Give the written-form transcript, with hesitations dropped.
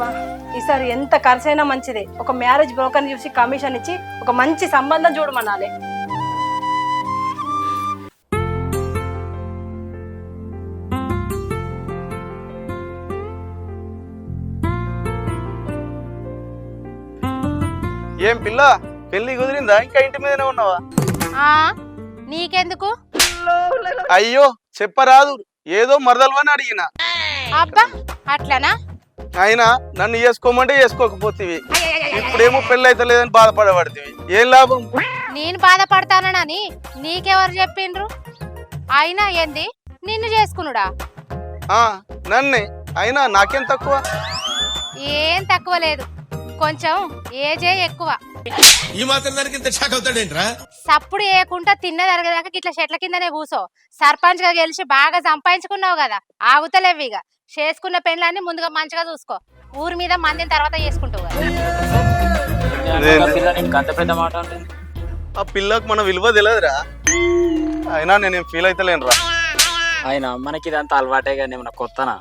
అబ్బా ఈసారి ఎంత ఖర్చైనా మంచిదే. ఒక మ్యారేజ్ బ్రోకర్ చూసి కమిషన్ ఇచ్చి ఒక మంచి సంబంధం చూడమనాలి. ఏం పిల్ల పెళ్లి కుదిరిందా? ఇంకా ఇంటి మీదనే ఉన్నావా? నీకెందుకు? అయ్యో చెప్పరాదు, ఏదో మరదలువని అడిగిన. అబ్బా అట్లనా? అయినా నన్ను చేసుకోమంటే చేసుకోకపోతేవి, ఇప్పుడేమో పెళ్లి అయితే లేదని బాధపడబడితివి. ఏం లాభం? నేను బాధపడతానని నీకెవరు చెప్పిండ్రు? అయినా ఏంది నిన్ను చేసుకునుడా? నన్నే. అయినా నాకేం తక్కువ? ఏం తక్కువ లేదు, కొంచెం ఏజే ఎక్కువ. ఈ మాత్రం దానికి ఇంత షాక్ అవుతాడేంట్రా? సప్పుడు ఏకుంటా తిన్నది అరగదాకా ఇట్లా చెట్ల కిందనే కూసో. సర్పంచ్ గా గెలిచి బాగా సంపాదించుకున్నావు కదా, ఆగుతలేవు. ఇక చేసుకున్న పెళ్ళాన్ని ముందుగా మంచిగా చూసుకో. ఊరి మీద మందిని తర్వాత చేసుకుంటావు కదా. ఆ పిల్లకు మన విలువ తెలియదురా. అయినా నేనేం ఫీల్ అయితలేనురా. అయినా మనకి ఇదంతా అలవాటే కానీ ఏమన్నా కొత్తనా?